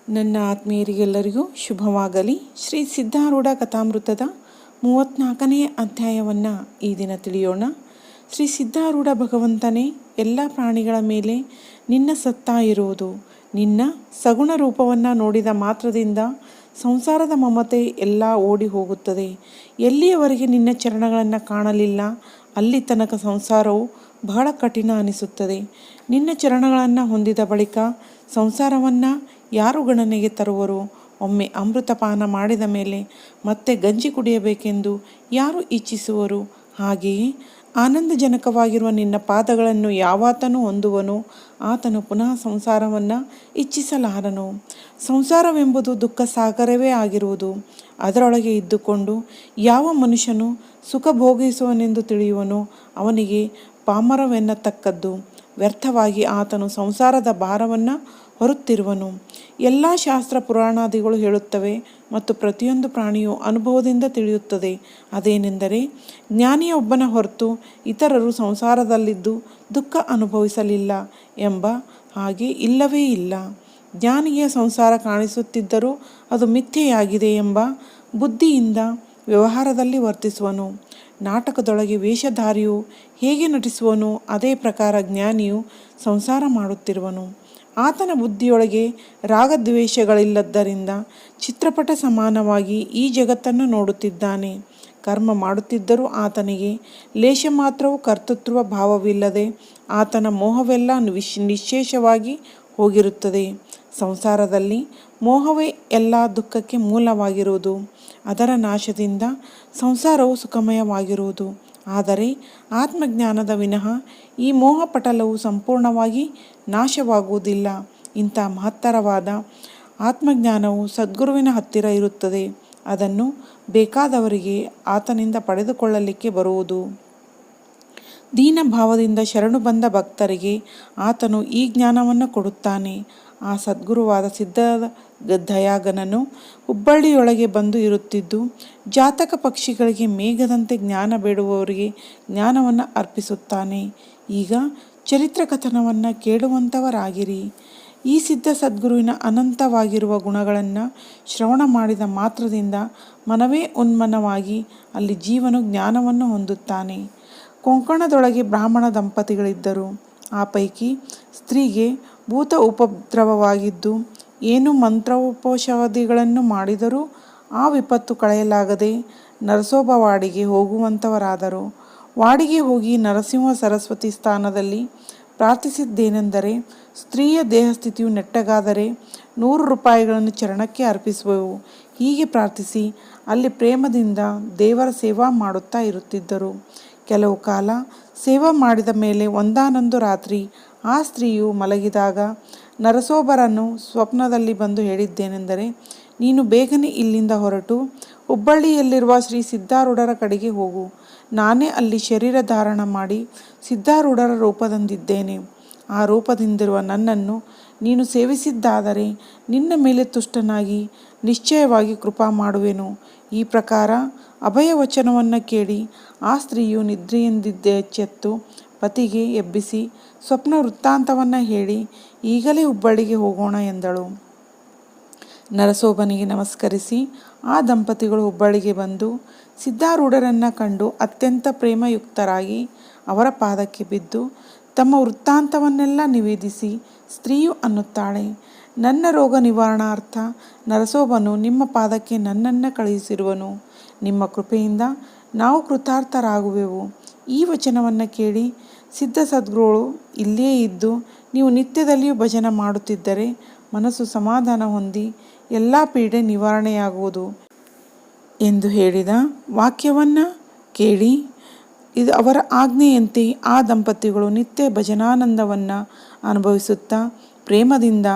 ನನ್ನ ಆತ್ಮೀಯರಿಗೆಲ್ಲರಿಗೂ ಶುಭವಾಗಲಿ. ಶ್ರೀ ಸಿದ್ಧಾರೂಢ ಕಥಾಮೃತದ 34ನೇ ಅಧ್ಯಾಯವನ್ನು ಈ ದಿನ ತಿಳಿಯೋಣ. ಶ್ರೀ ಸಿದ್ಧಾರೂಢ ಭಗವಂತನೇ, ಎಲ್ಲ ಪ್ರಾಣಿಗಳ ಮೇಲೆ ನಿನ್ನ ಸತ್ತಾ ಇರುವುದು. ನಿನ್ನ ಸಗುಣ ರೂಪವನ್ನು ನೋಡಿದ ಮಾತ್ರದಿಂದ ಸಂಸಾರದ ಮಮತೆ ಎಲ್ಲ ಓಡಿ ಹೋಗುತ್ತದೆ. ಎಲ್ಲಿಯವರೆಗೆ ನಿನ್ನ ಚರಣಗಳನ್ನು ಕಾಣಲಿಲ್ಲ ಅಲ್ಲಿ ತನಕ ಸಂಸಾರವು ಬಹಳ ಕಠಿಣ ಅನಿಸುತ್ತದೆ. ನಿನ್ನ ಚರಣಗಳನ್ನು ಹೊಂದಿದ ಬಳಿಕ ಸಂಸಾರವನ್ನು ಯಾರು ಗಣನೆಗೆ ತರುವರು? ಒಮ್ಮೆ ಅಮೃತಪಾನ ಮಾಡಿದ ಮೇಲೆ ಮತ್ತೆ ಗಂಜಿ ಕುಡಿಯಬೇಕೆಂದು ಯಾರು ಇಚ್ಛಿಸುವರು? ಹಾಗೆಯೇ ಆನಂದಜನಕವಾಗಿರುವ ನಿನ್ನ ಪಾದಗಳನ್ನು ಯಾವಾತನು ಹೊಂದುವನೋ ಆತನು ಪುನಃ ಸಂಸಾರವನ್ನು ಇಚ್ಛಿಸಲಾರನು. ಸಂಸಾರವೆಂಬುದು ದುಃಖ ಸಾಗರವೇ ಆಗಿರುವುದು. ಅದರೊಳಗೆ ಇದ್ದುಕೊಂಡು ಯಾವ ಮನುಷ್ಯನು ಸುಖ ಭೋಗಿಸುವನೆಂದು ತಿಳಿಯುವನೋ ಅವನಿಗೆ ಪಾಮರವೆನ್ನತಕ್ಕದ್ದು. ವ್ಯರ್ಥವಾಗಿ ಆತನು ಸಂಸಾರದ ಭಾರವನ್ನು ಹೊರುತ್ತಿರುವನು. ಎಲ್ಲ ಶಾಸ್ತ್ರ ಪುರಾಣಾದಿಗಳು ಹೇಳುತ್ತವೆ ಮತ್ತು ಪ್ರತಿಯೊಂದು ಪ್ರಾಣಿಯು ಅನುಭವದಿಂದ ತಿಳಿಯುತ್ತದೆ. ಅದೇನೆಂದರೆ, ಜ್ಞಾನಿಯೊಬ್ಬನ ಹೊರತು ಇತರರು ಸಂಸಾರದಲ್ಲಿದ್ದು ದುಃಖ ಅನುಭವಿಸಲಿಲ್ಲ ಎಂಬ ಹಾಗೆ ಇಲ್ಲವೇ ಇಲ್ಲ. ಜ್ಞಾನಿಗೆ ಸಂಸಾರ ಕಾಣಿಸುತ್ತಿದ್ದರೂ ಅದು ಮಿಥ್ಯೆಯಾಗಿದೆ ಎಂಬ ಬುದ್ಧಿಯಿಂದ ವ್ಯವಹಾರದಲ್ಲಿ ವರ್ತಿಸುವನು. ನಾಟಕದೊಳಗೆ ವೇಷಧಾರಿಯು ಹೇಗೆ ನಟಿಸುವನೋ ಅದೇ ಪ್ರಕಾರ ಜ್ಞಾನಿಯು ಸಂಸಾರ ಮಾಡುತ್ತಿರುವನು. ಆತನ ಬುದ್ಧಿಯೊಳಗೆ ರಾಗದ್ವೇಷಗಳಿಲ್ಲದ್ದರಿಂದ ಚಿತ್ರಪಟ ಸಮಾನವಾಗಿ ಈ ಜಗತ್ತನ್ನು ನೋಡುತ್ತಿದ್ದಾನೆ. ಕರ್ಮ ಮಾಡುತ್ತಿದ್ದರೂ ಆತನಿಗೆ ಲೇಷ ಮಾತ್ರವೂ ಕರ್ತೃತ್ವ ಭಾವವಿಲ್ಲದೆ ಆತನ ಮೋಹವೆಲ್ಲ ನಿಶ್ಶೇಷವಾಗಿ ಹೋಗಿರುತ್ತದೆ. ಸಂಸಾರದಲ್ಲಿ ಮೋಹವೇ ಎಲ್ಲ ದುಃಖಕ್ಕೆ ಮೂಲವಾಗಿರುವುದು. ಅದರ ನಾಶದಿಂದ ಸಂಸಾರವು ಸುಖಮಯವಾಗಿರುವುದು. ಆದರೆ ಆತ್ಮಜ್ಞಾನದ ವಿನಃ ಈ ಮೋಹಪಟಲವು ಸಂಪೂರ್ಣವಾಗಿ ನಾಶವಾಗುವುದಿಲ್ಲ. ಇಂಥ ಮಹತ್ತರವಾದ ಆತ್ಮಜ್ಞಾನವು ಸದ್ಗುರುವಿನ ಹತ್ತಿರ ಇರುತ್ತದೆ. ಅದನ್ನು ಬೇಕಾದವರಿಗೆ ಆತನಿಂದ ಪಡೆದುಕೊಳ್ಳಲಿಕ್ಕೆ ಬರುವುದು. ದೀನಭಾವದಿಂದ ಶರಣು ಬಂದ ಭಕ್ತರಿಗೆ ಆತನು ಈ ಜ್ಞಾನವನ್ನು ಕೊಡುತ್ತಾನೆ. ಆ ಸದ್ಗುರುವಾದ ಸಿದ್ಧಗಯಾಗನನು ಹುಬ್ಬಳ್ಳಿಯೊಳಗೆ ಬಂದು ಇರುತ್ತಿದ್ದು ಜಾತಕ ಪಕ್ಷಿಗಳಿಗೆ ಮೇಘದಂತೆ ಜ್ಞಾನ ಬೇಡುವವರಿಗೆ ಜ್ಞಾನವನ್ನು ಅರ್ಪಿಸುತ್ತಾನೆ. ಈಗ ಚರಿತ್ರ ಕಥನವನ್ನು ಕೇಳುವಂಥವರಾಗಿರಿ. ಈ ಸಿದ್ಧ ಸದ್ಗುರುವಿನ ಅನಂತವಾಗಿರುವ ಗುಣಗಳನ್ನು ಶ್ರವಣ ಮಾಡಿದ ಮಾತ್ರದಿಂದ ಮನವೇ ಉನ್ಮನವಾಗಿ ಅಲ್ಲಿ ಜೀವನು ಜ್ಞಾನವನ್ನು ಹೊಂದುತ್ತಾನೆ. ಕೊಂಕಣದೊಳಗೆ ಬ್ರಾಹ್ಮಣ ದಂಪತಿಗಳಿದ್ದರು. ಆ ಪೈಕಿ ಸ್ತ್ರೀಗೆ ಭೂತ ಉಪದ್ರವವಾಗಿದ್ದು ಏನು ಮಂತ್ರೋಪೌಷಧಿಗಳನ್ನು ಮಾಡಿದರೂ ಆ ವಿಪತ್ತು ಕಳೆಯಲಾಗದೆ ನರಸೋಬವಾಡಿಗೆ ಹೋಗುವಂಥವರಾದರು. ವಾಡಿಗೆ ಹೋಗಿ ನರಸಿಂಹ ಸರಸ್ವತಿ ಸ್ಥಾನದಲ್ಲಿ ಪ್ರಾರ್ಥಿಸಿದ್ದೇನೆಂದರೆ, ಸ್ತ್ರೀಯ ದೇಹಸ್ಥಿತಿಯು ನೆಟ್ಟಗಾದರೆ 100 ರೂಪಾಯಿಗಳನ್ನು ಚರಣಕ್ಕೆ ಅರ್ಪಿಸುವೆವು. ಹೀಗೆ ಪ್ರಾರ್ಥಿಸಿ ಅಲ್ಲಿ ಪ್ರೇಮದಿಂದ ದೇವರ ಸೇವಾ ಮಾಡುತ್ತಾ ಇರುತ್ತಿದ್ದರು. ಕೆಲವು ಕಾಲ ಸೇವಾ ಮಾಡಿದ ಮೇಲೆ ಒಂದಾನೊಂದು ರಾತ್ರಿ ಆ ಸ್ತ್ರೀಯು ಮಲಗಿದಾಗ ನರಸೋಬರನು ಸ್ವಪ್ನದಲ್ಲಿ ಬಂದು ಹೇಳಿದ್ದೇನೆಂದರೆ, ನೀನು ಬೇಗನೆ ಇಲ್ಲಿಂದ ಹೊರಟು ಹುಬ್ಬಳ್ಳಿಯಲ್ಲಿರುವ ಶ್ರೀ ಸಿದ್ಧಾರೂಢರ ಕಡೆಗೆ ಹೋಗು. ನಾನೇ ಅಲ್ಲಿ ಶರೀರ ಧಾರಣ ಮಾಡಿ ಸಿದ್ಧಾರೂಢರ ರೂಪದಿಂದಿದ್ದೇನೆ. ಆ ರೂಪದಿಂದಿರುವ ನನ್ನನ್ನು ನೀನು ಸೇವಿಸಿದ್ದಾದರೆ ನಿನ್ನ ಮೇಲೆ ತುಷ್ಟನಾಗಿ ನಿಶ್ಚಯವಾಗಿ ಕೃಪಾ ಮಾಡುವೆನು. ಈ ಪ್ರಕಾರ ಅಭಯ ವಚನವನ್ನು ಕೇಳಿ ಆ ಸ್ತ್ರೀಯು ನಿದ್ರೆಯಿಂದೆಚ್ಚೆತ್ತು ಪತಿಗೆ ಎಬ್ಬಿಸಿ ಸ್ವಪ್ನ ವೃತ್ತಾಂತವನ್ನು ಹೇಳಿ ಈಗಲೇ ಹುಬ್ಬಳ್ಳಿಗೆ ಹೋಗೋಣ ಎಂದಳು. ನರಸೋಬನಿಗೆ ನಮಸ್ಕರಿಸಿ ಆ ದಂಪತಿಗಳು ಹುಬ್ಬಳ್ಳಿಗೆ ಬಂದು ಸಿದ್ಧಾರೂಢರನ್ನು ಕಂಡು ಅತ್ಯಂತ ಪ್ರೇಮಯುಕ್ತರಾಗಿ ಅವರ ಪಾದಕ್ಕೆ ಬಿದ್ದು ತಮ್ಮ ವೃತ್ತಾಂತವನ್ನೆಲ್ಲ ನಿವೇದಿಸಿ ಸ್ತ್ರೀಯು ಅನ್ನುತ್ತಾಳೆ, ನನ್ನ ರೋಗ ನಿವಾರಣಾರ್ಥ ನರಸೋಬನು ನಿಮ್ಮ ಪಾದಕ್ಕೆ ನನ್ನನ್ನು ಕಳುಹಿಸಿರುವನು. ನಿಮ್ಮ ಕೃಪೆಯಿಂದ ನಾವು ಕೃತಾರ್ಥರಾಗುವೆವು. ಈ ವಚನವನ್ನು ಕೇಳಿ ಸಿದ್ಧ ಸದ್ಗುರುಗಳು ಇಲ್ಲೇ ಇದ್ದು ನೀವು ನಿತ್ಯದಲ್ಲಿಯೂ ಭಜನೆ ಮಾಡುತ್ತಿದ್ದರೆ ಮನಸ್ಸು ಸಮಾಧಾನ ಹೊಂದಿ ಎಲ್ಲ ಪೀಡೆ ನಿವಾರಣೆಯಾಗುವುದು ಎಂದು ಹೇಳಿದ ವಾಕ್ಯವನ್ನು ಕೇಳಿ ಇದು ಅವರ ಆಜ್ಞೆಯಂತೆ ಆ ದಂಪತಿಗಳು ನಿತ್ಯ ಭಜನಾನಂದವನ್ನು ಅನುಭವಿಸುತ್ತಾ ಪ್ರೇಮದಿಂದ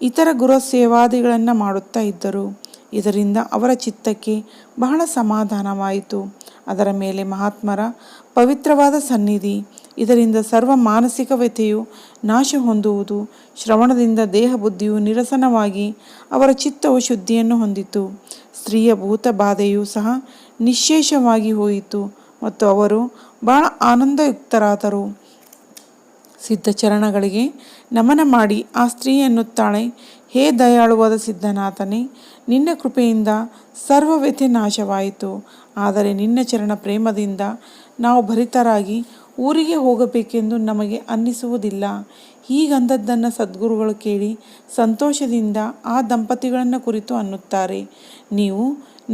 ಇತರ ಗುರು ಸೇವಾದಿಗಳನ್ನು ಮಾಡುತ್ತಾ ಇದ್ದರು. ಇದರಿಂದ ಅವರ ಚಿತ್ತಕ್ಕೆ ಬಹಳ ಸಮಾಧಾನವಾಯಿತು. ಅದರ ಮೇಲೆ ಮಹಾತ್ಮರ ಪವಿತ್ರವಾದ ಸನ್ನಿಧಿ. ಇದರಿಂದ ಸರ್ವ ಮಾನಸಿಕ ವ್ಯಥೆಯು ನಾಶ ಹೊಂದುವುದು. ಶ್ರವಣದಿಂದ ದೇಹ ಬುದ್ಧಿಯು ನಿರಸನವಾಗಿ ಅವರ ಚಿತ್ತವು ಶುದ್ಧಿಯನ್ನು ಹೊಂದಿತು. ಸ್ತ್ರೀಯ ಭೂತ ಬಾಧೆಯೂ ಸಹ ನಿಶ್ಶೇಷವಾಗಿ ಹೋಯಿತು ಮತ್ತು ಅವರು ಬಹಳ ಆನಂದಯುಕ್ತರಾದರು. ಸಿದ್ಧಚರಣಗಳಿಗೆ ನಮನ ಮಾಡಿ ಆ ಸ್ತ್ರೀ ಎನ್ನುತ್ತಾಳೆ, ಹೇ ದಯಾಳುವಾದ ಸಿದ್ಧನಾಥನೇ, ನಿನ್ನ ಕೃಪೆಯಿಂದ ಸರ್ವ ವ್ಯಥೆ ನಾಶವಾಯಿತು. ಆದರೆ ನಿನ್ನ ಚರಣ ಪ್ರೇಮದಿಂದ ನಾವು ಭರಿತರಾಗಿ ಊರಿಗೆ ಹೋಗಬೇಕೆಂದು ನಮಗೆ ಅನ್ನಿಸುವುದಿಲ್ಲ. ಹೀಗಂದದ್ದನ್ನು ಸದ್ಗುರುಗಳು ಕೇಳಿ ಸಂತೋಷದಿಂದ ಆ ದಂಪತಿಗಳನ್ನು ಕುರಿತು ಅನ್ನುತ್ತಾರೆ. ನೀವು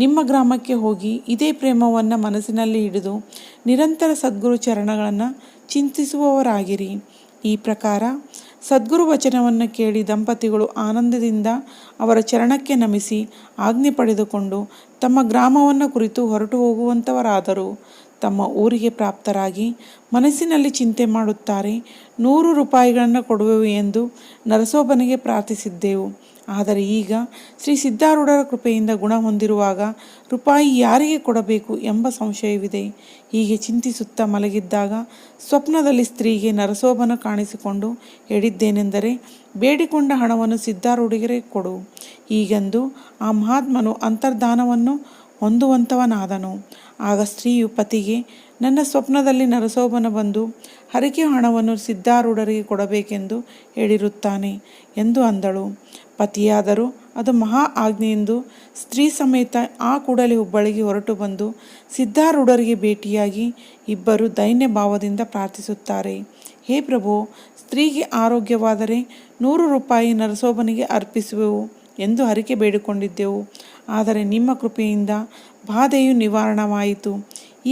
ನಿಮ್ಮ ಗ್ರಾಮಕ್ಕೆ ಹೋಗಿ ಇದೇ ಪ್ರೇಮವನ್ನು ಮನಸ್ಸಿನಲ್ಲಿ ಹಿಡಿದು ನಿರಂತರ ಸದ್ಗುರು ಚರಣಗಳನ್ನು ಚಿಂತಿಸುವವರಾಗಿರಿ. ಈ ಪ್ರಕಾರ ಸದ್ಗುರು ವಚನವನ್ನು ಕೇಳಿ ದಂಪತಿಗಳು ಆನಂದದಿಂದ ಅವರ ಚರಣಕ್ಕೆ ನಮಿಸಿ ಆಜ್ಞೆ ಪಡೆದುಕೊಂಡು ತಮ್ಮ ಗ್ರಾಮವನ್ನು ಕುರಿತು ಹೊರಟು ಹೋಗುವಂಥವರಾದರು. ತಮ್ಮ ಊರಿಗೆ ಪ್ರಾಪ್ತರಾಗಿ ಮನಸ್ಸಿನಲ್ಲಿ ಚಿಂತೆ ಮಾಡುತ್ತಾರೆ. 100 ರೂಪಾಯಿಗಳನ್ನು ಕೊಡುವೆವು ಎಂದು ನರಸೋಬನಿಗೆ ಪ್ರಾರ್ಥಿಸಿದ್ದೆವು. ಆದರೆ ಈಗ ಶ್ರೀ ಸಿದ್ಧಾರೂಢರ ಕೃಪೆಯಿಂದ ಗುಣ ಹೊಂದಿರುವಾಗ ರೂಪಾಯಿ ಯಾರಿಗೆ ಕೊಡಬೇಕು ಎಂಬ ಸಂಶಯವಿದೆ. ಹೀಗೆ ಚಿಂತಿಸುತ್ತಾ ಮಲಗಿದ್ದಾಗ ಸ್ವಪ್ನದಲ್ಲಿ ಸ್ತ್ರೀಗೆ ನರಸೋಬನ ಕಾಣಿಸಿಕೊಂಡು ಹೇಳಿದ್ದೇನೆಂದರೆ, ಬೇಡಿಕೊಂಡ ಹಣವನ್ನು ಸಿದ್ಧಾರೂಢರಿಗೆ ಕೊಡು. ಹೀಗೆಂದು ಆ ಮಹಾತ್ಮನು ಅಂತರ್ಧಾನವನ್ನು ಹೊಂದುವಂಥವನಾದನು. ಆಗ ಸ್ತ್ರೀಯು ಪತಿಗೆ, ನನ್ನ ಸ್ವಪ್ನದಲ್ಲಿ ನರಸೋಬನ ಬಂದು ಹರಕೆ ಹಣವನ್ನು ಸಿದ್ಧಾರೂಢರಿಗೆ ಕೊಡಬೇಕೆಂದು ಹೇಳಿರುತ್ತಾನೆ ಎಂದು ಅಂದಳು. ಪತಿಯಾದರೂ ಅದು ಮಹಾ ಆಜ್ಞೆಯೆಂದು ಸ್ತ್ರೀ ಸಮೇತ ಆ ಕೂಡಲೇ ಹುಬ್ಬಳ್ಳಿಗೆ ಹೊರಟು ಬಂದು ಸಿದ್ಧಾರೂಢರಿಗೆ ಭೇಟಿಯಾಗಿ ಇಬ್ಬರು ದೈನ್ಯ ಭಾವದಿಂದ ಪ್ರಾರ್ಥಿಸುತ್ತಾರೆ. ಹೇ ಪ್ರಭು, ಸ್ತ್ರೀಗೆ ಆರೋಗ್ಯವಾದರೆ 100 ರೂಪಾಯಿ ನರಸೋಬನಿಗೆ ಅರ್ಪಿಸುವೆವು ಎಂದು ಹರಕೆ ಬೇಡಿಕೊಂಡಿದ್ದೆವು. ಆದರೆ ನಿಮ್ಮ ಕೃಪೆಯಿಂದ ಬಾಧೆಯು ನಿವಾರಣವಾಯಿತು.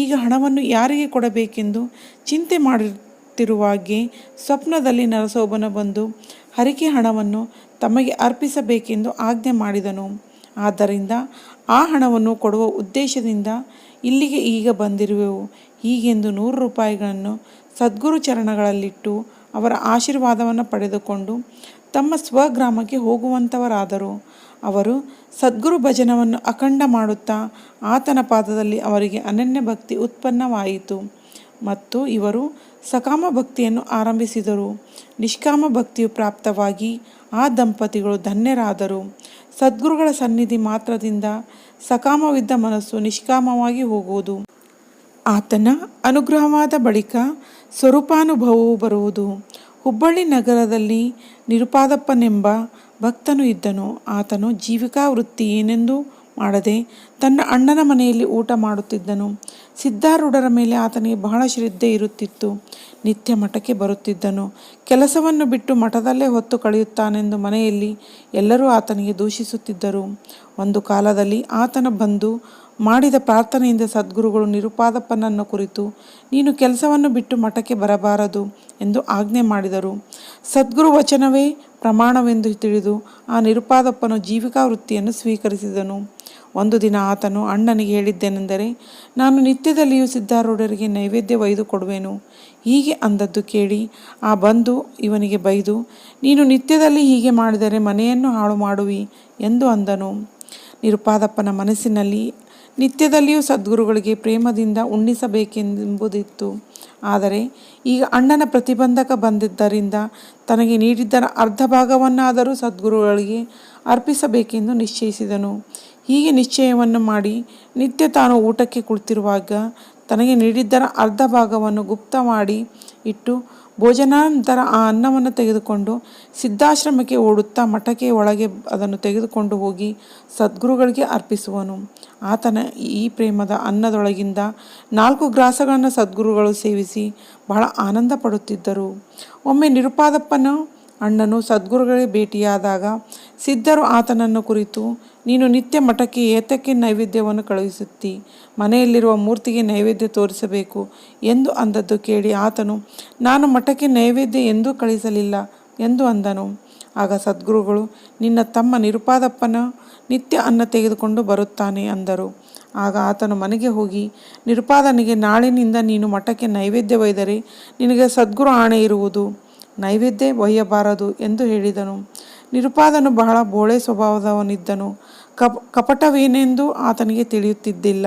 ಈಗ ಹಣವನ್ನು ಯಾರಿಗೆ ಕೊಡಬೇಕೆಂದು ಚಿಂತೆ ಮಾಡುತ್ತಿರುವಾಗೆ ಸ್ವಪ್ನದಲ್ಲಿ ನರಸೋಬನ ಬಂದು ಹರಕೆ ಹಣವನ್ನು ತಮಗೆ ಅರ್ಪಿಸಬೇಕೆಂದು ಆಜ್ಞೆ ಮಾಡಿದನು. ಆದ್ದರಿಂದ ಆ ಹಣವನ್ನು ಕೊಡುವ ಉದ್ದೇಶದಿಂದ ಇಲ್ಲಿಗೆ ಈಗ ಬಂದಿರುವೆವು. ಹೀಗೆಂದು 100 ರೂಪಾಯಿಗಳನ್ನು ಸದ್ಗುರು ಚರಣಗಳಲ್ಲಿಟ್ಟು ಅವರ ಆಶೀರ್ವಾದವನ್ನು ಪಡೆದುಕೊಂಡು ತಮ್ಮ ಸ್ವಗ್ರಾಮಕ್ಕೆ ಹೋಗುವಂಥವರಾದರು. ಅವರು ಸದ್ಗುರು ಭಜನವನ್ನು ಅಖಂಡ ಮಾಡುತ್ತಾ ಆತನ ಪಾದದಲ್ಲಿ ಅವರಿಗೆ ಅನನ್ಯ ಭಕ್ತಿ ಉತ್ಪನ್ನವಾಯಿತು ಮತ್ತು ಇವರು ಸಕಾಮ ಭಕ್ತಿಯನ್ನು ಆರಂಭಿಸಿದರು. ನಿಷ್ಕಾಮ ಭಕ್ತಿಯು ಪ್ರಾಪ್ತವಾಗಿ ಆ ದಂಪತಿಗಳು ಧನ್ಯರಾದರು. ಸದ್ಗುರುಗಳ ಸನ್ನಿಧಿ ಮಾತ್ರದಿಂದ ಸಕಾಮವಿದ್ದ ಮನಸ್ಸು ನಿಷ್ಕಾಮವಾಗಿ ಹೋಗುವುದು. ಆತನ ಅನುಗ್ರಹವಾದ ಬಳಿಕ ಸ್ವರೂಪಾನುಭವವು ಬರುವುದು. ಹುಬ್ಬಳ್ಳಿ ನಗರದಲ್ಲಿ ನಿರುಪಾದಪ್ಪನೆಂಬ ಭಕ್ತನು ಇದ್ದನು. ಆತನು ಜೀವಿಕಾ ವೃತ್ತಿ ಏನೆಂದು ಮಾಡದೆ ತನ್ನ ಅಣ್ಣನ ಮನೆಯಲ್ಲಿ ಊಟ ಮಾಡುತ್ತಿದ್ದನು. ಸಿದ್ಧಾರೂಢರ ಮೇಲೆ ಆತನಿಗೆ ಬಹಳ ಶ್ರದ್ಧೆ ಇರುತ್ತಿತ್ತು. ನಿತ್ಯ ಮಠಕ್ಕೆ ಬರುತ್ತಿದ್ದನು. ಕೆಲಸವನ್ನು ಬಿಟ್ಟು ಮಠದಲ್ಲೇ ಹೊತ್ತು ಕಳೆಯುತ್ತಾನೆಂದು ಮನೆಯಲ್ಲಿ ಎಲ್ಲರೂ ಆತನಿಗೆ ದೂಷಿಸುತ್ತಿದ್ದರು. ಒಂದು ಕಾಲದಲ್ಲಿ ಆತನ ಬಂದು ಮಾಡಿದ ಪ್ರಾರ್ಥನೆಯಿಂದ ಸದ್ಗುರುಗಳು ನಿರುಪಾದಪ್ಪನನ್ನು ಕುರಿತು, ನೀನು ಕೆಲಸವನ್ನು ಬಿಟ್ಟು ಮಠಕ್ಕೆ ಬರಬಾರದು ಎಂದು ಆಜ್ಞೆ ಮಾಡಿದರು. ಸದ್ಗುರು ವಚನವೇ ಪ್ರಮಾಣವೆಂದು ತಿಳಿದು ಆ ನಿರುಪಾದಪ್ಪನು ಜೀವಿಕಾ ವೃತ್ತಿಯನ್ನು ಸ್ವೀಕರಿಸಿದನು. ಒಂದು ದಿನ ಆತನು ಅಣ್ಣನಿಗೆ ಹೇಳಿದ್ದೇನೆಂದರೆ, ನಾನು ನಿತ್ಯದಲ್ಲಿಯೂ ಸಿದ್ಧಾರೂಢರಿಗೆ ನೈವೇದ್ಯ ಒಯ್ದು ಕೊಡುವೆನು. ಹೀಗೆ ಅಂದದ್ದು ಕೇಳಿ ಆ ಬಂಧು ಇವನಿಗೆ ಬೈದು, ನೀನು ನಿತ್ಯದಲ್ಲಿ ಹೀಗೆ ಮಾಡಿದರೆ ಮನೆಯನ್ನು ಹಾಳು ಮಾಡುವಿ ಎಂದು ಅಂದನು. ನಿರುಪಾದಪ್ಪನ ಮನಸ್ಸಿನಲ್ಲಿ ನಿತ್ಯದಲ್ಲಿಯೂ ಸದ್ಗುರುಗಳಿಗೆ ಪ್ರೇಮದಿಂದ ಉಣ್ಣಿಸಬೇಕೆಂಬುದಿತ್ತು. ಆದರೆ ಈಗ ಅಣ್ಣನ ಪ್ರತಿಬಂಧಕ ಬಂದಿದ್ದರಿಂದ ತನಗೆ ನೀಡಿದ್ದರ ಅರ್ಧ ಭಾಗವನ್ನಾದರೂ ಸದ್ಗುರುಗಳಿಗೆ ಅರ್ಪಿಸಬೇಕೆಂದು ನಿಶ್ಚಯಿಸಿದನು. ಹೀಗೆ ನಿಶ್ಚಯವನ್ನು ಮಾಡಿ ನಿತ್ಯ ತಾನು ಊಟಕ್ಕೆ ಕುಳಿತಿರುವಾಗ ತನಗೆ ನೀಡಿದ್ದರ ಅರ್ಧ ಭಾಗವನ್ನು ಗುಪ್ತ ಮಾಡಿ ಇಟ್ಟು ಭೋಜನಾನಂತರ ಆ ಅನ್ನವನ್ನು ತೆಗೆದುಕೊಂಡು ಸಿದ್ಧಾಶ್ರಮಕ್ಕೆ ಓಡುತ್ತಾ ಮಠಕ್ಕೆ ಒಳಗೆ ಅದನ್ನು ತೆಗೆದುಕೊಂಡು ಹೋಗಿ ಸದ್ಗುರುಗಳಿಗೆ ಅರ್ಪಿಸುವನು. ಆತನ ಈ ಪ್ರೇಮದ ಅನ್ನದೊಳಗಿಂದ 4 ಗ್ರಾಸಗಳನ್ನು ಸದ್ಗುರುಗಳು ಸೇವಿಸಿ ಬಹಳ ಆನಂದ ಪಡುತ್ತಿದ್ದರು. ಒಮ್ಮೆ ನಿರುಪಾದಪ್ಪನ ಅಣ್ಣನು ಸದ್ಗುರುಗಳಿಗೆ ಭೇಟಿಯಾದಾಗ ಸಿದ್ಧರು ಆತನನ್ನು ಕುರಿತು, ನೀನು ನಿತ್ಯ ಮಠಕ್ಕೆ ಏತಕ್ಕೆ ನೈವೇದ್ಯವನ್ನು ಕಳುಹಿಸುತ್ತಿ? ಮನೆಯಲ್ಲಿರುವ ಮೂರ್ತಿಗೆ ನೈವೇದ್ಯ ತೋರಿಸಬೇಕು ಎಂದು ಅಂದದ್ದು ಕೇಳಿ ಆತನು, ನಾನು ಮಠಕ್ಕೆ ನೈವೇದ್ಯ ಎಂದೂ ಕಳಿಸಲಿಲ್ಲ ಎಂದು ಅಂದನು. ಆಗ ಸದ್ಗುರುಗಳು, ನಿನ್ನ ತಮ್ಮ ನಿರುಪಾದಪ್ಪನ ನಿತ್ಯ ಅನ್ನ ತೆಗೆದುಕೊಂಡು ಬರುತ್ತಾನೆ ಅಂದರು. ಆಗ ಆತನು ಮನೆಗೆ ಹೋಗಿ ನಿರುಪಾದನಿಗೆ, ನಾಳಿನಿಂದ ನೀನು ಮಠಕ್ಕೆ ನೈವೇದ್ಯ ಒಯ್ದರೆ ನಿನಗೆ ಸದ್ಗುರು ಆಣೆ ಇರುವುದು, ನೈವೇದ್ಯ ಒಯ್ಯಬಾರದು ಎಂದು ಹೇಳಿದನು. ನಿರುಪಾದನು ಬಹಳ ಬೋಳೆ ಸ್ವಭಾವದವನಿದ್ದನು. ಕಪಟವೇನೆಂದು ಆತನಿಗೆ ತಿಳಿಯುತ್ತಿದ್ದಿಲ್ಲ.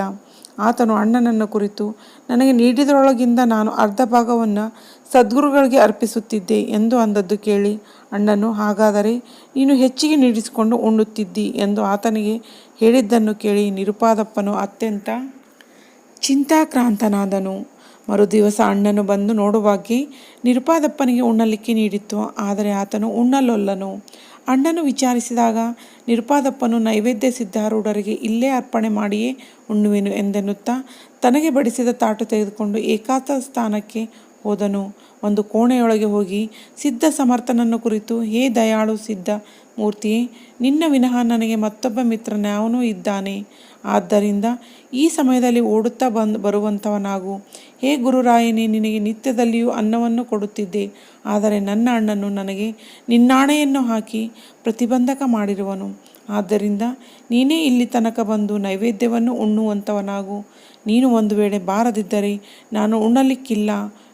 ಆತನು ಅಣ್ಣನನ್ನು ಕುರಿತು, ನನಗೆ ನೀಡಿದರೊಳಗಿಂದ ನಾನು ಅರ್ಧ ಭಾಗವನ್ನು ಸದ್ಗುರುಗಳಿಗೆ ಅರ್ಪಿಸುತ್ತಿದ್ದೆ ಎಂದು ಅಂದದ್ದು ಕೇಳಿ ಅಣ್ಣನು, ಹಾಗಾದರೆ ನೀನು ಹೆಚ್ಚಿಗೆ ನೀಡಿಸಿಕೊಂಡು ಉಣ್ಣುತ್ತಿದ್ದಿ ಎಂದು ಆತನಿಗೆ ಹೇಳಿದ್ದನ್ನು ಕೇಳಿ ನಿರುಪಾದಪ್ಪನು ಅತ್ಯಂತ ಚಿಂತಾಕ್ರಾಂತನಾದನು. ಮರುದಿವಸ ಅಣ್ಣನು ಬಂದು ನೋಡುವಾಗೆ ನಿರುಪಾದಪ್ಪನಿಗೆ ಉಣ್ಣಲಿಕ್ಕೆ ನೀಡಿತ್ತು. ಆದರೆ ಆತನು ಉಣ್ಣಲೊಲ್ಲನು. ಅಣ್ಣನು ವಿಚಾರಿಸಿದಾಗ ನಿರುಪಾದಪ್ಪನು ನೈವೇದ್ಯ ಸಿದ್ಧಾರೂಢರಿಗೆ ಇಲ್ಲೇ ಅರ್ಪಣೆ ಮಾಡಿಯೇ ಉಣ್ಣುವೆನು ಎಂದೆನ್ನುತ್ತಾ ತನಗೆ ಬಡಿಸಿದ ತಾಟು ತೆಗೆದುಕೊಂಡು ಏಕಾಂತ ಸ್ಥಾನಕ್ಕೆ ಹೋದನು. ಒಂದು ಕೋಣೆಯೊಳಗೆ ಹೋಗಿ ಸಿದ್ಧ ಸಮರ್ಥನನ್ನು ಕುರಿತು, ಹೇ ದಯಾಳು ಸಿದ್ಧ ಮೂರ್ತಿಯೇ, ನಿನ್ನ ವಿನಃ ನನಗೆ ಮತ್ತೊಬ್ಬ ಮಿತ್ರನ್ಯಾವನೂ ಇದ್ದಾನೆ. ಆದ್ದರಿಂದ ಈ ಸಮಯದಲ್ಲಿ ಓಡುತ್ತಾ ಬರುವಂಥವನಾಗು. ಹೇ ಗುರುರಾಯನೇ, ನಿನಗೆ ನಿತ್ಯದಲ್ಲಿಯೂ ಅನ್ನವನ್ನು ಕೊಡುತ್ತಿದ್ದೆ. ಆದರೆ ನನ್ನ ಅಣ್ಣನು ನನಗೆ ನಿನ್ನಾಣೆಯನ್ನು ಹಾಕಿ ಪ್ರತಿಬಂಧಕ ಮಾಡಿರುವನು. ಆದ್ದರಿಂದ ನೀನೇ ಇಲ್ಲಿ ತನಕ ಬಂದು ನೈವೇದ್ಯವನ್ನು ಉಣ್ಣುವಂಥವನಾಗು. ನೀನು ಒಂದು ವೇಳೆ ಬಾರದಿದ್ದರೆ ನಾನು ಉಣ್ಣಲಿಕ್ಕಿಲ್ಲ.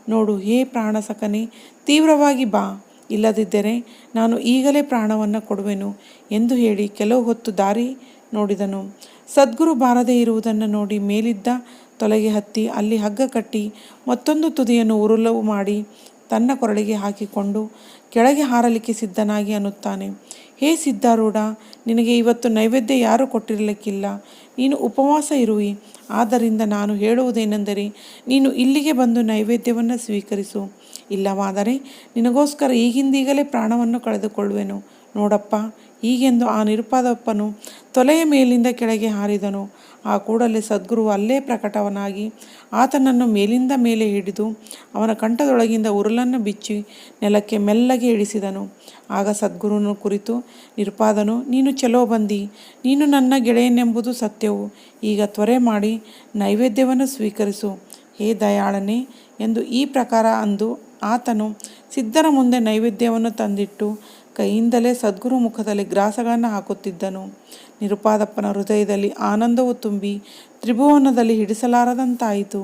ನೋಡು, ಹೇ ಪ್ರಾಣಸಖನೇ, ತೀವ್ರವಾಗಿ ಬಾ. ಇಲ್ಲದಿದ್ದರೆ ನಾನು ಈಗಲೇ ಪ್ರಾಣವನ್ನು ಕೊಡುವೆನು ಎಂದು ಹೇಳಿ ಕೆಲವು ಹೊತ್ತು ದಾರಿ ನೋಡಿದನು. ಸದ್ಗುರು ಬಾರದೇ ಇರುವುದನ್ನು ನೋಡಿ ಮೇಲಿದ್ದ ತೊಲೆಗೆ ಹತ್ತಿ ಅಲ್ಲಿ ಹಗ್ಗ ಕಟ್ಟಿ ಮತ್ತೊಂದು ತುದಿಯನ್ನು ಉರುಳು ಮಾಡಿ ತನ್ನ ಕೊರಳಿಗೆ ಹಾಕಿಕೊಂಡು ಕೆಳಗೆ ಹಾರಲಿಕ್ಕೆ ಸಿದ್ಧನಾಗಿ ಅನ್ನುತ್ತಾನೆ, ಹೇ ಸಿದ್ಧಾರೂಢ, ನಿನಗೆ ಇವತ್ತು ನೈವೇದ್ಯ ಯಾರೂ ಕೊಟ್ಟಿರಲಿಕ್ಕಿಲ್ಲ. ನೀನು ಉಪವಾಸ ಇರುವಿ. ಆದ್ದರಿಂದ ನಾನು ಹೇಳುವುದೇನೆಂದರೆ, ನೀನು ಇಲ್ಲಿಗೆ ಬಂದು ನೈವೇದ್ಯವನ್ನು ಸ್ವೀಕರಿಸು. ಇಲ್ಲವಾದರೆ ನಿನಗೋಸ್ಕರ ಈಗಿಂದೀಗಲೇ ಪ್ರಾಣವನ್ನು ಕಳೆದುಕೊಳ್ಳುವೆನು. ನೋಡಪ್ಪ, ಹೀಗೆಂದು ಆ ನಿರುಪಾದಪ್ಪನು ತೊಲೆಯ ಮೇಲಿಂದ ಕೆಳಗೆ ಹಾರಿದನು. ಆ ಕೂಡಲೇ ಸದ್ಗುರು ಅಲ್ಲೇ ಪ್ರಕಟವನಾಗಿ ಆತನನ್ನು ಮೇಲಿಂದ ಮೇಲೆ ಹಿಡಿದು ಅವನ ಕಂಠದೊಳಗಿಂದ ಉರುಳನ್ನು ಬಿಚ್ಚಿ ನೆಲಕ್ಕೆ ಮೆಲ್ಲಗೆ ಇಳಿಸಿದನು. ಆಗ ಸದ್ಗುರುನ ಕುರಿತು ನಿರುಪಾದನು, ನೀನು ಚಲೋ ಬಂದಿ. ನೀನು ನನ್ನ ಗೆಳೆಯನೆಂಬುದು ಸತ್ಯವು. ಈಗ ತ್ವರೆ ಮಾಡಿ ನೈವೇದ್ಯವನ್ನು ಸ್ವೀಕರಿಸು, ಹೇ ದಯಾಳನೇ ಎಂದು ಈ ಪ್ರಕಾರ ಅಂದು ಆತನು ಸಿದ್ಧರ ಮುಂದೆ ನೈವೇದ್ಯವನ್ನು ತಂದಿಟ್ಟು ಕೈಯಿಂದಲೇ ಸದ್ಗುರು ಮುಖದಲ್ಲಿ ಗ್ರಾಸಗಳನ್ನು ಹಾಕುತ್ತಿದ್ದನು. ನಿರುಪಾದಪ್ಪನ ಹೃದಯದಲ್ಲಿ ಆನಂದವು ತುಂಬಿ ತ್ರಿಭುವನದಲ್ಲಿ ಹಿಡಿಸಲಾರದಂತಾಯಿತು.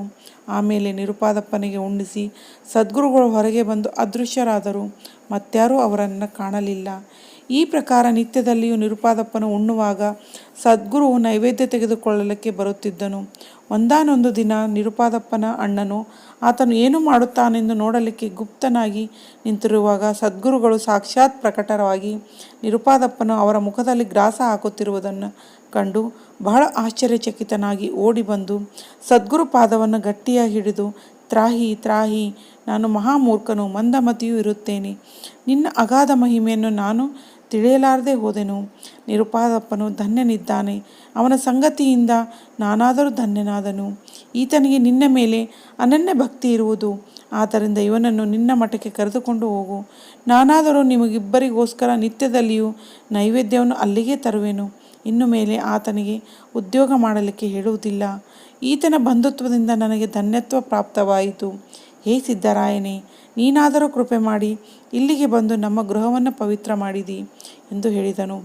ಆಮೇಲೆ ನಿರುಪಾದಪ್ಪನಿಗೆ ಉಣ್ಣಿಸಿ ಸದ್ಗುರುಗಳು ಹೊರಗೆ ಬಂದು ಅದೃಶ್ಯರಾದರು. ಮತ್ಯಾರೂ ಅವರನ್ನು ಕಾಣಲಿಲ್ಲ. ಈ ಪ್ರಕಾರ ನಿತ್ಯದಲ್ಲಿಯೂ ನಿರುಪಾದಪ್ಪನು ಉಣ್ಣುವಾಗ ಸದ್ಗುರು ನೈವೇದ್ಯ ತೆಗೆದುಕೊಳ್ಳಲಿಕ್ಕೆ ಬರುತ್ತಿದ್ದನು. ಒಂದಾನೊಂದು ದಿನ ನಿರುಪಾದಪ್ಪನ ಅಣ್ಣನು ಆತನು ಏನು ಮಾಡುತ್ತಾನೆಂದು ನೋಡಲಿಕ್ಕೆ ಗುಪ್ತನಾಗಿ ನಿಂತಿರುವಾಗ ಸದ್ಗುರುಗಳು ಸಾಕ್ಷಾತ್ ಪ್ರಕಟವಾಗಿ ನಿರುಪಾದಪ್ಪನು ಅವರ ಮುಖದಲ್ಲಿ ಗ್ರಾಸ ಹಾಕುತ್ತಿರುವುದನ್ನು ಕಂಡು ಬಹಳ ಆಶ್ಚರ್ಯಚಕಿತನಾಗಿ ಓಡಿ ಬಂದು ಸದ್ಗುರು ಪಾದವನ್ನು ಗಟ್ಟಿಯಾಗಿ ಹಿಡಿದು, ತ್ರಾಹಿ ತ್ರಾಹಿ, ನಾನು ಮಹಾಮೂರ್ಖನು, ಮಂದಮತಿಯೂ ಇರುತ್ತೇನೆ. ನಿನ್ನ ಅಗಾಧ ಮಹಿಮೆಯನ್ನು ನಾನು ತಿಳಿಯಲಾರದೆ ಹೋದೆನು. ನಿರುಪಾದಪ್ಪನು ಧನ್ಯನಿದ್ದಾನೆ. ಅವನ ಸಂಗತಿಯಿಂದ ನಾನಾದರೂ ಧನ್ಯನಾದನು. ಈತನಿಗೆ ನಿನ್ನ ಮೇಲೆ ಅನನ್ಯ ಭಕ್ತಿ ಇರುವುದು. ಆದ್ದರಿಂದ ಇವನನ್ನು ನಿನ್ನ ಮಠಕ್ಕೆ ಕರೆದುಕೊಂಡು ಹೋಗು. ನಾನಾದರೂ ನಿಮಗಿಬ್ಬರಿಗೋಸ್ಕರ ನಿತ್ಯದಲ್ಲಿಯೂ ನೈವೇದ್ಯವನ್ನು ಅಲ್ಲಿಗೆ ತರುವೆನು. ಇನ್ನು ಮೇಲೆ ಆತನಿಗೆ ಉದ್ಯೋಗ ಮಾಡಲಿಕ್ಕೆ ಹೇಳುವುದಿಲ್ಲ. ಈತನ ಬಂಧುತ್ವದಿಂದ ನನಗೆ ಧನ್ಯತ್ವ ಪ್ರಾಪ್ತವಾಯಿತು. ಹೇ ಸಿದ್ಧರಾಯನೇ, ನೀನಾದರೂ ಕೃಪೆ ಮಾಡಿ ಇಲ್ಲಿಗೆ ಬಂದು ನಮ್ಮ ಗೃಹವನ್ನು ಪವಿತ್ರ ಮಾಡಿದಿ ಎಂದು ಹೇಳಿದನು.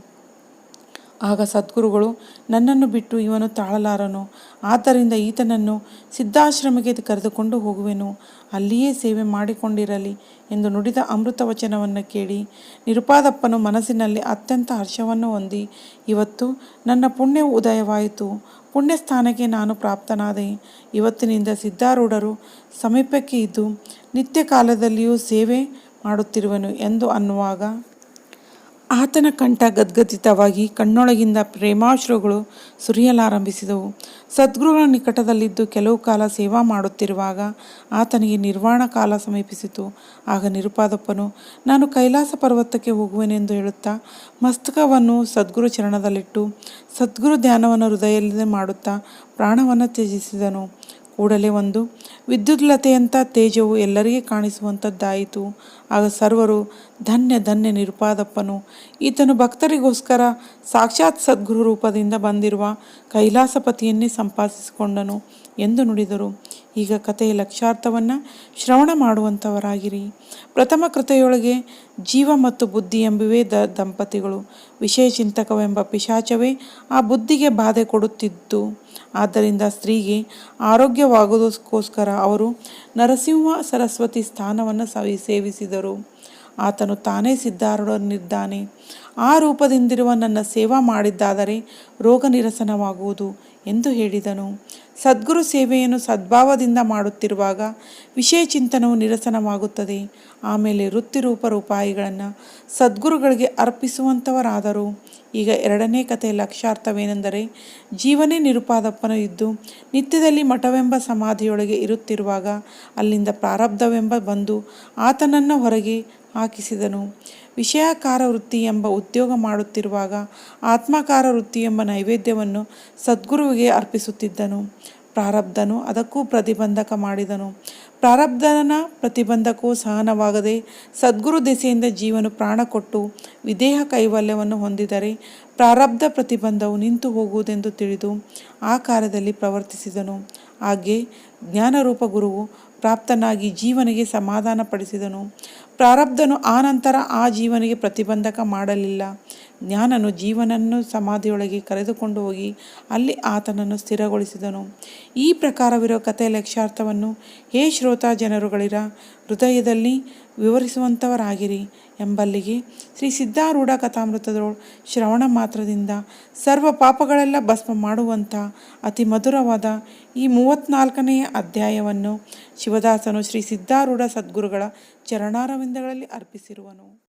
ಆಗ ಸದ್ಗುರುಗಳು, ನನ್ನನ್ನು ಬಿಟ್ಟು ಇವನು ತಾಳಲಾರನು. ಆದ್ದರಿಂದ ಈತನನ್ನು ಸಿದ್ಧಾಶ್ರಮಕ್ಕೆ ಕರೆದುಕೊಂಡು ಹೋಗುವೆನು. ಅಲ್ಲಿಯೇ ಸೇವೆ ಮಾಡಿಕೊಂಡಿರಲಿ ಎಂದು ನುಡಿದ ಅಮೃತ ವಚನವನ್ನು ಕೇಳಿ ನಿರುಪಾದಪ್ಪನು ಮನಸ್ಸಿನಲ್ಲಿ ಅತ್ಯಂತ ಹರ್ಷವನ್ನು ಹೊಂದಿ, ಇವತ್ತು ನನ್ನ ಪುಣ್ಯವು ಉದಯವಾಯಿತು. ಪುಣ್ಯಸ್ಥಾನಕ್ಕೆ ನಾನು ಪ್ರಾಪ್ತನಾದೆ. ಇವತ್ತಿನಿಂದ ಸಿದ್ಧಾರೂಢರು ಸಮೀಪಕ್ಕೆ ಇದ್ದು ನಿತ್ಯ ಕಾಲದಲ್ಲಿಯೂ ಸೇವೆ ಮಾಡುತ್ತಿರುವೆನು ಎಂದು ಅನ್ನುವಾಗ ಆತನ ಕಂಠ ಗದ್ಗದಿತವಾಗಿ ಕಣ್ಣೊಳಗಿಂದ ಪ್ರೇಮಾಶ್ರುಗಳು ಸುರಿಯಲಾರಂಭಿಸಿದವು. ಸದ್ಗುರುಗಳ ನಿಕಟದಲ್ಲಿದ್ದು ಕೆಲವು ಕಾಲ ಸೇವಾ ಮಾಡುತ್ತಿರುವಾಗ ಆತನಿಗೆ ನಿರ್ವಾಣ ಕಾಲ ಸಮೀಪಿಸಿತು. ಆಗ ನಿರುಪಾದಪ್ಪನು, ನಾನು ಕೈಲಾಸ ಪರ್ವತಕ್ಕೆ ಹೋಗುವೆನೆಂದು ಹೇಳುತ್ತಾ ಮಸ್ತಕವನ್ನು ಸದ್ಗುರು ಚರಣದಲ್ಲಿಟ್ಟು ಸದ್ಗುರು ಧ್ಯಾನವನ್ನು ಹೃದಯದಲ್ಲಿ ಮಾಡುತ್ತಾ ಪ್ರಾಣವನ್ನು ತ್ಯಜಿಸಿದನು. ಕೂಡಲೇ ಒಂದು ವಿದ್ಯುದ್ಲತೆಯಂಥ ತೇಜವು ಎಲ್ಲರಿಗೆ ಕಾಣಿಸುವಂಥದ್ದಾಯಿತು. ಆಗ ಸರ್ವರು, ಧನ್ಯ ಧನ್ಯ ನಿರುಪಾದಪ್ಪನು, ಈತನು ಭಕ್ತರಿಗೋಸ್ಕರ ಸಾಕ್ಷಾತ್ ಸದ್ಗುರು ರೂಪದಿಂದ ಬಂದಿರುವ ಕೈಲಾಸಪತಿಯನ್ನೇ ಸಂಪಾದಿಸಿಕೊಂಡನು ಎಂದು ನುಡಿದರು. ಈಗ ಕಥೆಯ ಲಕ್ಷ್ಯಾರ್ಥವನ್ನು ಶ್ರವಣ ಮಾಡುವಂಥವರಾಗಿರಿ. ಪ್ರಥಮ ಕೃತೆಯೊಳಗೆ ಜೀವ ಮತ್ತು ಬುದ್ಧಿ ಎಂಬುವೇ ದಂಪತಿಗಳು. ವಿಷಯ ಚಿಂತಕವೆಂಬ ಪಿಶಾಚವೇ ಆ ಬುದ್ಧಿಗೆ ಬಾಧೆ ಕೊಡುತ್ತಿತ್ತು. ಆದ್ದರಿಂದ ಸ್ತ್ರೀಗೆ ಆರೋಗ್ಯವಾಗುವುದಕ್ಕೋಸ್ಕರ ಅವರು ನರಸಿಂಹ ಸರಸ್ವತಿ ಸ್ಥಾನವನ್ನು ಸೇವಿಸಿದರು. ಆತನು ತಾನೇ ಸಿದ್ಧಾರೂಢನಿದ್ದಾನೆ. ಆ ರೂಪದಿಂದಿರುವ ನನ್ನ ಸೇವಾ ಮಾಡಿದ್ದಾದರೆ ರೋಗ ನಿರಸನವಾಗುವುದು ಎಂದು ಹೇಳಿದನು. ಸದ್ಗುರು ಸೇವೆಯನ್ನು ಸದ್ಭಾವದಿಂದ ಮಾಡುತ್ತಿರುವಾಗ ವಿಷಯ ಚಿಂತನವು ನಿರಸನವಾಗುತ್ತದೆ. ಆಮೇಲೆ ವೃತ್ತಿರೂಪ ರೂಪಾಯಿಗಳನ್ನು ಸದ್ಗುರುಗಳಿಗೆ ಅರ್ಪಿಸುವಂಥವರಾದರು. ಈಗ ಎರಡನೇ ಕಥೆಯ ಲಕ್ಷ್ಯಾರ್ಥವೇನೆಂದರೆ, ಜೀವನೇ ನಿರುಪಾದಪ್ಪನು ಇದ್ದು ನಿತ್ಯದಲ್ಲಿ ಮಠವೆಂಬ ಸಮಾಧಿಯೊಳಗೆ ಇರುತ್ತಿರುವಾಗ ಅಲ್ಲಿಂದ ಪ್ರಾರಬ್ಧವೆಂಬ ಬಂದು ಆತನನ್ನು ಹೊರಗೆ ಹಾಕಿಸಿದನು. ವಿಷಯಾಕಾರ ವೃತ್ತಿ ಎಂಬ ಉದ್ಯೋಗ ಮಾಡುತ್ತಿರುವಾಗ ಆತ್ಮಾಕಾರ ವೃತ್ತಿ ಎಂಬ ನೈವೇದ್ಯವನ್ನು ಸದ್ಗುರುವಿಗೆ ಅರ್ಪಿಸುತ್ತಿದ್ದನು. ಪ್ರಾರಬ್ಧನು ಅದಕ್ಕೂ ಪ್ರತಿಬಂಧಕ ಮಾಡಿದನು. ಪ್ರಾರಬ್ಧನ ಪ್ರತಿಬಂಧಕವು ಸಹನವಾಗದೆ ಸದ್ಗುರು ದೆಸೆಯಿಂದ ಜೀವನು ಪ್ರಾಣ ಕೊಟ್ಟು ವಿದೇಹ ಕೈವಲ್ಯವನ್ನು ಹೊಂದಿದರೆ ಪ್ರಾರಬ್ಧ ಪ್ರತಿಬಂಧವು ನಿಂತು ಹೋಗುವುದೆಂದು ತಿಳಿದು ಆ ಕಾರ್ಯದಲ್ಲಿ ಪ್ರವರ್ತಿಸಿದನು. ಹಾಗೆ ಜ್ಞಾನರೂಪ ಗುರುವು ಪ್ರಾಪ್ತನಾಗಿ ಜೀವನಿಗೆ ಸಮಾಧಾನ ಪಡಿಸಿದನು. ಪ್ರಾರಬ್ಧನು ಆ ನಂತರ ಆ ಜೀವನಿಗೆ ಪ್ರತಿಬಂಧಕ ಮಾಡಲಿಲ್ಲ. ಜ್ಞಾನನು ಜೀವನನ್ನು ಸಮಾಧಿಯೊಳಗೆ ಕರೆದುಕೊಂಡು ಹೋಗಿ ಅಲ್ಲಿ ಆತನನ್ನು ಸ್ಥಿರಗೊಳಿಸಿದನು. ಈ ಪ್ರಕಾರವಿರುವ ಕಥೆಯ ಲಕ್ಷ್ಯಾರ್ಥವನ್ನು ಹೇ ಶ್ರೋತಾ ಜನರುಗಳಿರ ಹೃದಯದಲ್ಲಿ ವಿವರಿಸುವಂಥವರಾಗಿರಿ ಎಂಬಲ್ಲಿಗೆ ಶ್ರೀ ಸಿದ್ಧಾರೂಢ ಕಥಾಮೃತದೊಳು ಶ್ರವಣ ಮಾತ್ರದಿಂದ ಸರ್ವ ಪಾಪಗಳೆಲ್ಲ ಭಸ್ಮ ಮಾಡುವಂಥ ಅತಿ ಮಧುರವಾದ ಈ 34ನೆಯ ಅಧ್ಯಾಯವನ್ನು ಶಿವದಾಸನು ಶ್ರೀ ಸಿದ್ಧಾರೂಢ ಸದ್ಗುರುಗಳ ಚರಣಾರವಿಂದಗಳಲ್ಲಿ ಅರ್ಪಿಸಿರುವನು.